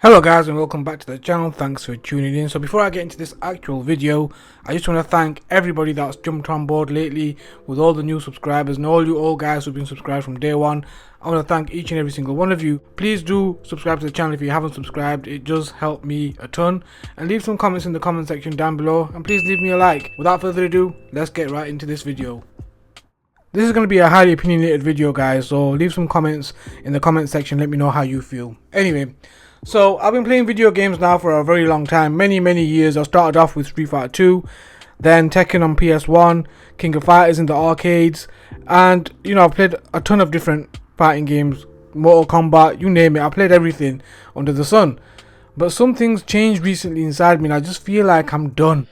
Hello guys and welcome back to the channel. Thanks for tuning in. So before I get into this actual video, I just want to thank everybody that's jumped on board lately with all the new subscribers and all you old guys who've been subscribed from day one. I want to thank each and every single one of you. Please do subscribe to the channel if you haven't subscribed. It does help me a ton. And leave some comments in the comment section down below, and please leave me a like. Without further ado, let's get right into this video. This is going to be a highly opinionated video guys, so leave some comments in the comment section. Let me know how you feel. Anyway, so I've been playing video games now for a very long time, many years. I started off with Street Fighter 2, then Tekken on PS1, King of Fighters in the arcades, and you know, I've played a ton of different fighting games, Mortal Kombat, you name it. I played everything under the sun. But some things changed recently inside me and I just feel like I'm done.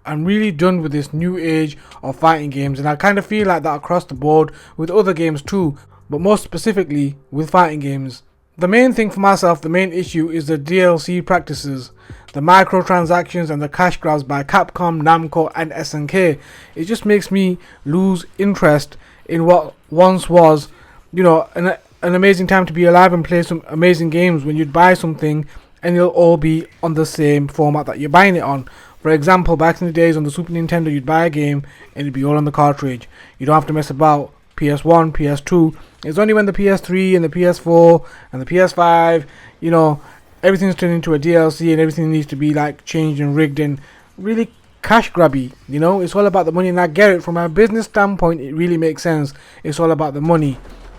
I'm really done with this new age of fighting games, and I kind of feel like that across the board with other games too, but more specifically with fighting games. The main thing for myself, the main issue is the DLC practices, the microtransactions and the cash grabs by Capcom, Namco and SNK. It just makes me lose interest in what once was, you know, an amazing time to be alive and play some amazing games when you'd buy something and it'll all be on the same format that you're buying it on. For example, back in the days on the Super Nintendo, you'd buy a game and it'd be all on the cartridge. You don't have to mess about. PS1, PS2. It's only when the PS3 and the PS4 and the PS5, you know, everything's turned into a DLC and everything needs to be like changed and rigged and really cash grabby. You know, it's all about the money, and I get it. From a business standpoint, it really makes sense. It's all about the money.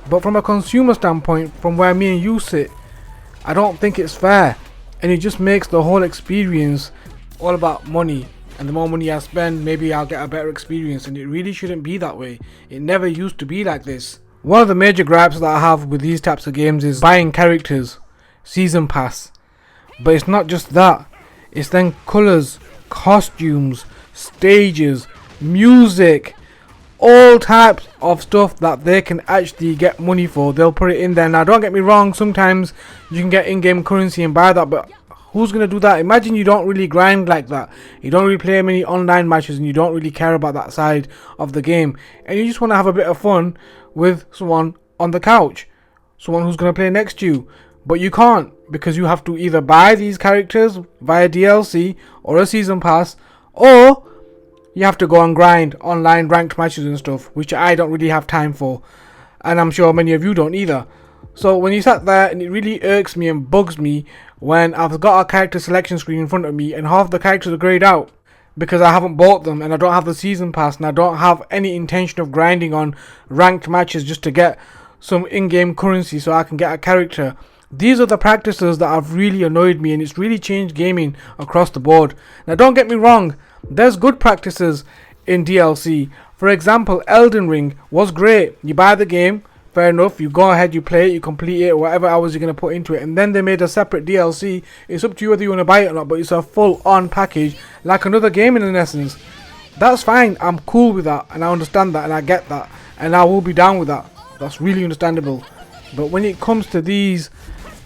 But from a consumer standpoint, from where me and you sit, I don't think it's fair, and it just makes the whole experience all about money. And the more money I spend, maybe I'll get a better experience, and it really shouldn't be that way. It never used to be like this. One of the major gripes that I have with these types of games is buying characters, season pass. But it's not just that. It's then colours, costumes, stages, music, all types of stuff that they can actually get money for. They'll put it in there. Now don't get me wrong, sometimes you can get in-game currency and buy that, but who's going to do that? Imagine you don't really grind like that. You don't really play many online matches and you don't really care about that side of the game. And you just want to have a bit of fun with someone on the couch. Someone who's going to play next to you. But you can't, because you have to either buy these characters via DLC or a season pass, or you have to go and grind online ranked matches and stuff, which I don't really have time for. And I'm sure many of you don't either. So when you sat there, and it really irks me and bugs me when I've got a character selection screen in front of me and half the characters are grayed out because I haven't bought them and I don't have the season pass and I don't have any intention of grinding on ranked matches just to get some in-game currency so I can get a character. These are the practices that have really annoyed me, and it's really changed gaming across the board. Now don't get me wrong, there's good practices in DLC. For example, Elden Ring was great. You buy the game, fair enough, you go ahead, you play it, you complete it, whatever hours you're going to put into it, and then they made a separate DLC. It's up to you whether you want to buy it or not, but it's a full-on package, like another game in essence. That's fine, I'm cool with that, and I understand that, and I get that, and I will be down with that. That's really understandable. But when it comes to these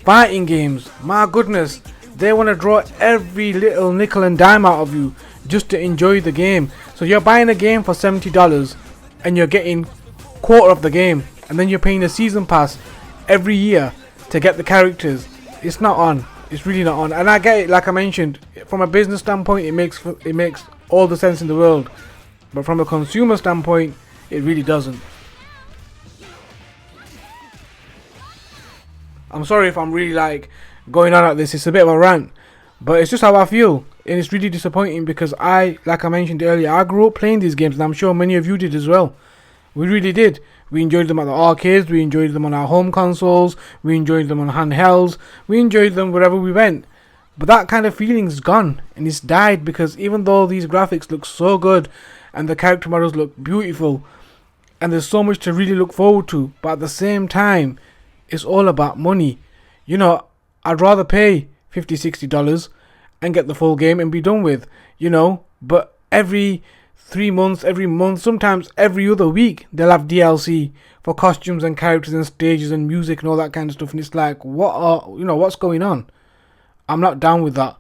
fighting games, my goodness, they want to draw every little nickel and dime out of you just to enjoy the game. So you're buying a game for $70 and you're getting quarter of the game, and then you're paying a season pass every year to get the characters. It's not on. It's really not on. And I get it, like I mentioned, from a business standpoint, it makes all the sense in the world. But from a consumer standpoint, it really doesn't. I'm sorry if I'm really like going on at this. It's a bit of a rant, but it's just how I feel. And it's really disappointing because like I mentioned earlier, I grew up playing these games, and I'm sure many of you did as well. We really did. We enjoyed them at the arcades, we enjoyed them on our home consoles, we enjoyed them on handhelds, we enjoyed them wherever we went. But that kind of feeling's gone, and it's died, because even though these graphics look so good and the character models look beautiful and there's so much to really look forward to, but at the same time, it's all about money. You know, I'd rather pay $50-$60 and get the full game and be done with, you know, but every 3 months, every month, sometimes every other week, they'll have DLC for costumes and characters and stages and music and all that kind of stuff. And it's like, what's going on? I'm not down with that.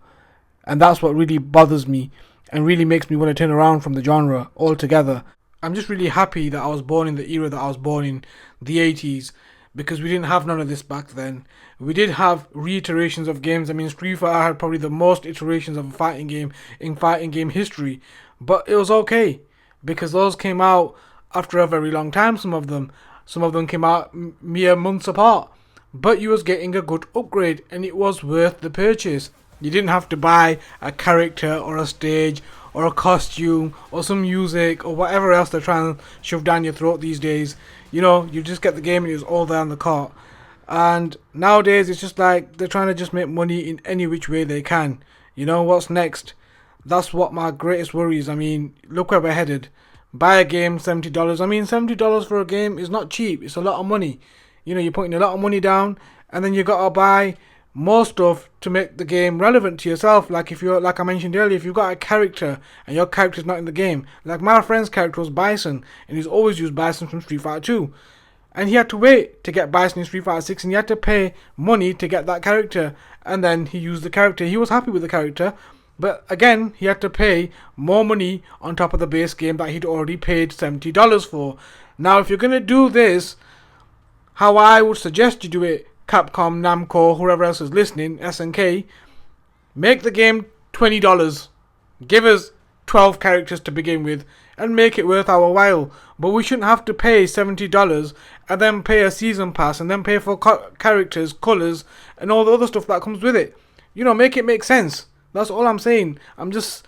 And that's what really bothers me and really makes me want to turn around from the genre altogether. I'm just really happy that I was born in the era that I was born in, the 80s, because we didn't have none of this back then. We did have reiterations of games. I mean, Street Fighter had probably the most iterations of a fighting game in fighting game history, but it was okay because those came out after a very long time. Some of them came out mere months apart, but you was getting a good upgrade and it was worth the purchase. You didn't have to buy a character or a stage or a costume or some music or whatever else they're trying to shove down your throat these days. You know, you just get the game and it was all there on the cart. And nowadays it's just like they're trying to just make money in any which way they can. You know, what's next? That's what my greatest worry is. I mean, look where we're headed. Buy a game, $70. I mean, $70 for a game is not cheap. It's a lot of money. You know, you're putting a lot of money down and then you got to buy more stuff to make the game relevant to yourself. Like if you're, like I mentioned earlier, if you've got a character and your character's not in the game, like my friend's character was Bison and he's always used Bison from Street Fighter 2, and he had to wait to get Bison in Street Fighter 6 and he had to pay money to get that character, and then he used the character. He was happy with the character, but again he had to pay more money on top of the base game that he'd already paid $70 for. Now if you're going to do this, how I would suggest you do it, Capcom, Namco, whoever else is listening, SNK, make the game $20. Give us 12 characters to begin with and make it worth our while. But we shouldn't have to pay $70 and then pay a season pass and then pay for characters, colours and all the other stuff that comes with it. You know, make it make sense. That's all I'm saying. I'm sick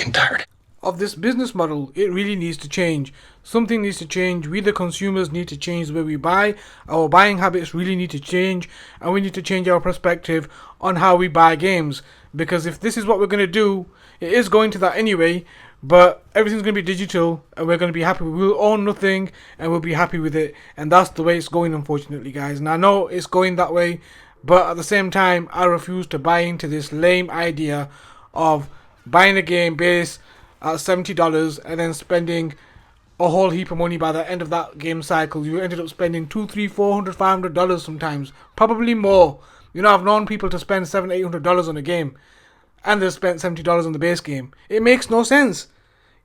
and tired of this business model. It really needs to change. Something needs to change. We the consumers need to change the way we buy. Our buying habits really need to change, and we need to change our perspective on how we buy games, because if this is what we're going to do, it is going to that anyway, but everything's going to be digital and we're going to be happy. We'll own nothing and we'll be happy with it, and that's the way it's going, unfortunately, guys. And I know it's going that way, but at the same time I refuse to buy into this lame idea of buying a game base at $70 and then spending a whole heap of money by the end of that game cycle. You ended up spending $200, $300, $400, $500 sometimes, probably more. You know, I've known people to spend $700, $800 on a game and they've spent $70 on the base game. It makes no sense.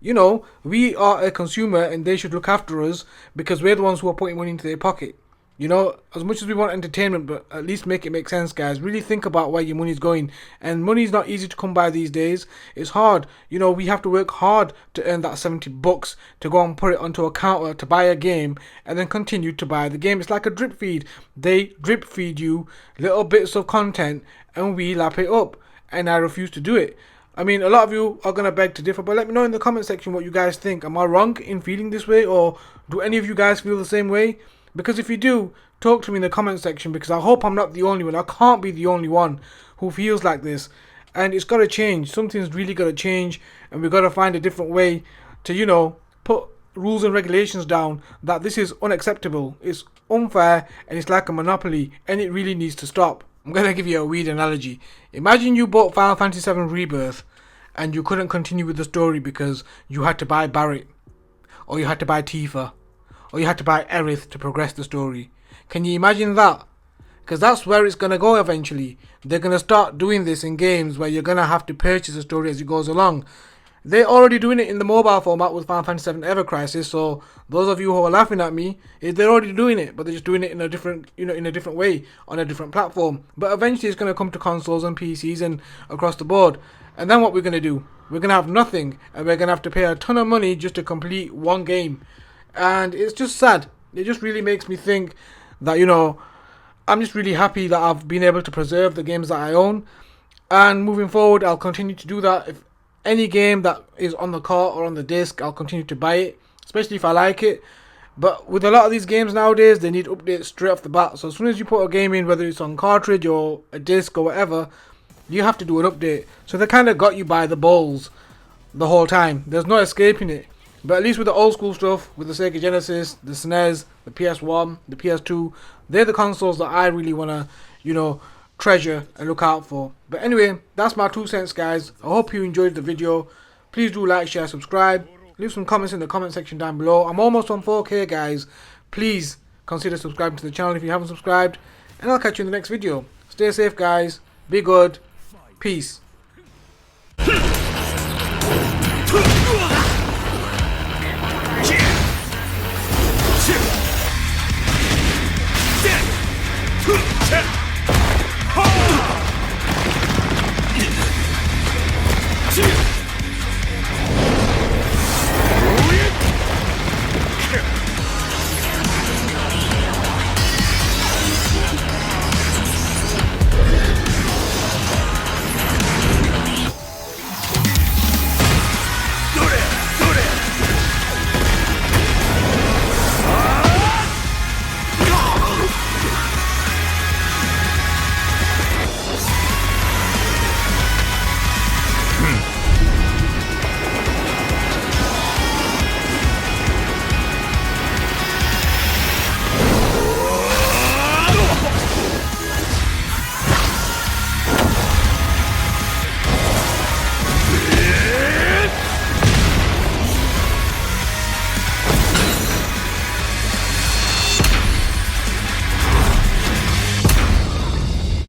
You know, we are a consumer and they should look after us because we're the ones who are putting money into their pocket. You know, as much as we want entertainment, but at least make it make sense, guys. Really think about where your money's going. And money's not easy to come by these days. It's hard. You know, we have to work hard to earn that $70 to go and put it onto a counter to buy a game and then continue to buy the game. It's like a drip feed. They drip feed you little bits of content and we lap it up. And I refuse to do it. I mean, a lot of you are going to beg to differ, but let me know in the comment section what you guys think. Am I wrong in feeling this way, or do any of you guys feel the same way? Because if you do, talk to me in the comment section, because I hope I'm not the only one. I can't be the only one who feels like this. And it's got to change. Something's really got to change, and we've got to find a different way to, you know, put rules and regulations down that this is unacceptable. It's unfair, and it's like a monopoly, and it really needs to stop. I'm going to give you a weird analogy. Imagine you bought Final Fantasy VII Rebirth and you couldn't continue with the story because you had to buy Barret, or you had to buy Tifa, or you had to buy Aerith to progress the story. Can you imagine that? Because that's where it's going to go eventually. They're going to start doing this in games where you're going to have to purchase the story as it goes along. They're already doing it in the mobile format with Final Fantasy VII Ever Crisis, so those of you who are laughing at me, they're already doing it, but they're just doing it in a different, in a different way, on a different platform. But eventually it's going to come to consoles and PCs and across the board. And then what we're going to do? We're going to have nothing, and we're going to have to pay a ton of money just to complete one game. And it's just sad. It just really makes me think that, I'm just really happy that I've been able to preserve the games that I own. And moving forward, I'll continue to do that. If any game that is on the cart or on the disc, I'll continue to buy it, especially if I like it. But with a lot of these games nowadays, they need updates straight off the bat. So as soon as you put a game in, whether it's on cartridge or a disc or whatever, you have to do an update. So they kind of got you by the balls the whole time. There's no escaping it. But at least with the old school stuff, with the Sega Genesis, the SNES, the PS1, the PS2, they're the consoles that I really want to, treasure and look out for. But anyway, that's my 2 cents, guys. I hope you enjoyed the video. Please do like, share, subscribe. Leave some comments in the comment section down below. I'm almost on 4K, guys. Please consider subscribing to the channel if you haven't subscribed. And I'll catch you in the next video. Stay safe, guys. Be good. Peace.